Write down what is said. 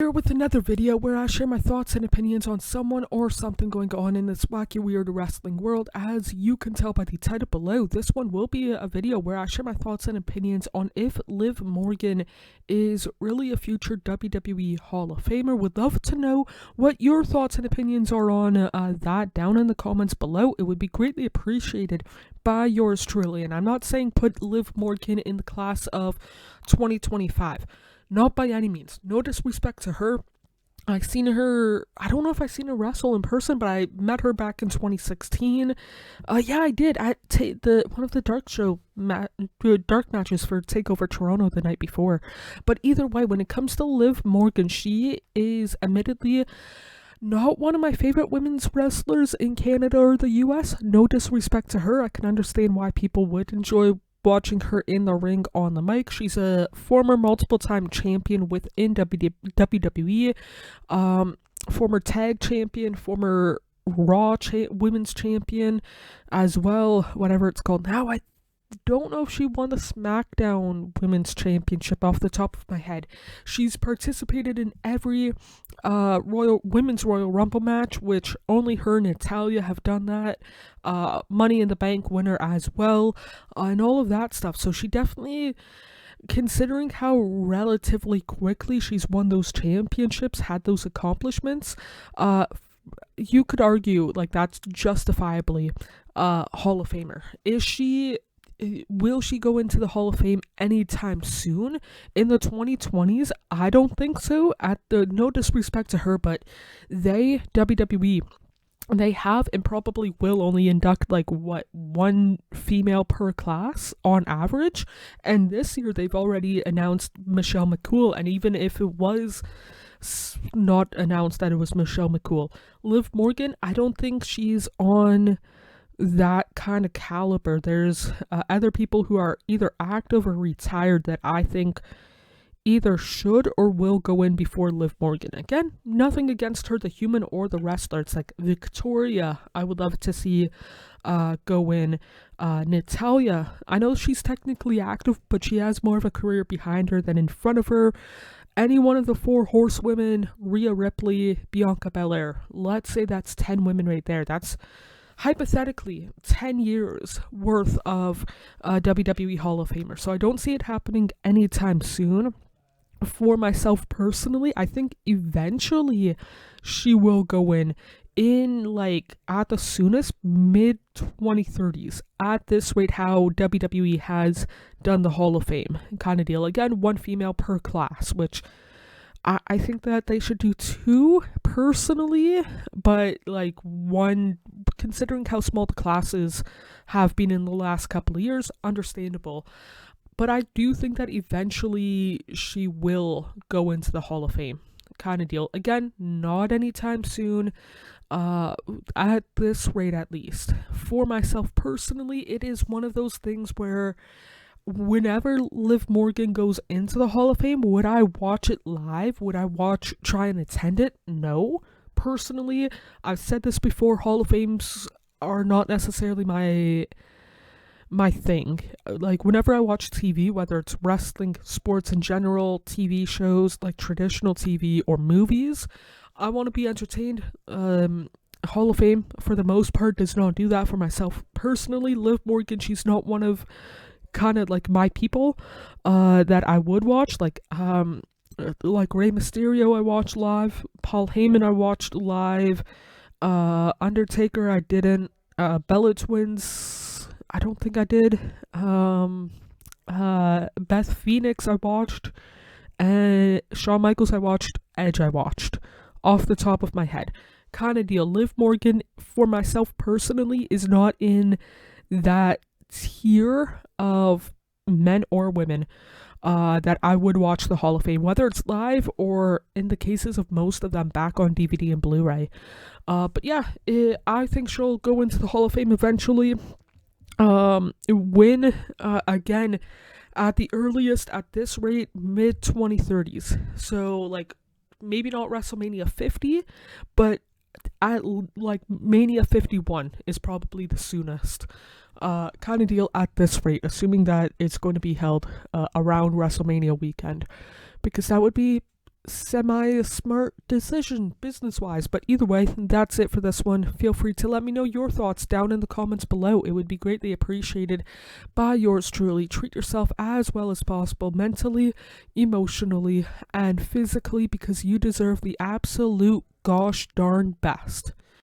Here with another video where I share my thoughts and opinions on someone or something going on in this wacky weird wrestling world. As you can tell by the title below, this one will be a video where I share my thoughts and opinions on if Liv Morgan is really a future WWE Hall of Famer. Would love to know what your thoughts and opinions are on that down in the comments below. It would be greatly appreciated by yours truly. And I'm not saying put Liv Morgan in the class of 2025. Not by any means. No disrespect to her. I don't know if I seen her wrestle in person, but I met her back in 2016. Yeah, I did at one of the dark matches for TakeOver Toronto the night before. But either way, when it comes to Liv Morgan, she is admittedly not one of my favorite women's wrestlers in Canada or the US. No disrespect to her. I can understand why people would enjoy watching her in the ring on the mic. She's a former multiple-time champion within WWE, former tag champion, former Raw women's champion as well, whatever it's called now. I don't know if she won the SmackDown Women's Championship off the top of my head. She's participated in every Women's Royal Rumble match, which only her and Natalya have done that. Money in the Bank winner as well, and all of that stuff. So she definitely, considering how relatively quickly she's won those championships, had those accomplishments, you could argue like that's justifiably Hall of Famer. Will she go into the Hall of Fame anytime soon in the 2020s? I don't think so. No disrespect to her, but WWE, they have and probably will only induct one female per class on average. And this year they've already announced Michelle McCool, and even if it was not announced that it was Michelle McCool, Liv Morgan, I don't think she's on that kind of caliber. There's other people who are either active or retired that I think either should or will go in before Liv Morgan. Again, nothing against her, the human or the wrestler. It's like Victoria, I would love to see go in. Natalya, I know she's technically active, but she has more of a career behind her than in front of her. Any one of the four horsewomen, Rhea Ripley, Bianca Belair, let's say that's 10 women right there. That's hypothetically 10 years worth of WWE Hall of Famer. So I don't see it happening anytime soon. For myself personally, I think eventually she will go in at the soonest mid 2030s. At this rate, how WWE has done the Hall of Fame kind of deal. Again, one female per class, which I think that they should do two personally, but one, considering how small the classes have been in the last couple of years, understandable. But I do think that eventually she will go into the Hall of Fame kind of deal. Again, not anytime soon, at this rate at least. For myself personally, it is one of those things where whenever Liv Morgan goes into the Hall of Fame, would I watch it live? Would I try and attend it? No. Personally, I've said this before, Hall of Fames are not necessarily my thing. Like, whenever I watch TV, whether it's wrestling, sports in general, TV shows, like traditional TV or movies, I want to be entertained. Hall of Fame, for the most part, does not do that for myself personally. Liv Morgan, she's not one of kind of like my people that I would watch, like Rey Mysterio I watched live, Paul Heyman I watched live, Undertaker I didn't, Bella Twins I don't think I did, Beth Phoenix I watched, and Shawn Michaels I watched, Edge I watched, off the top of my head kind of deal. Liv Morgan, for myself personally, is not in that tier of men or women that I would watch the Hall of Fame, whether it's live or in the cases of most of them back on DVD and Blu-ray. But yeah, I think she'll go into the Hall of Fame eventually. Win again at the earliest, at this rate, mid 2030s. So maybe not WrestleMania 50, but at Mania 51 is probably the soonest kind of deal at this rate, assuming that it's going to be held around WrestleMania weekend, because that would be semi-smart decision business-wise. But either way, that's it for this one. Feel free to let me know your thoughts down in the comments below. It would be greatly appreciated by yours truly. Treat yourself as well as possible, mentally, emotionally, and physically, because you deserve the absolute gosh darn best.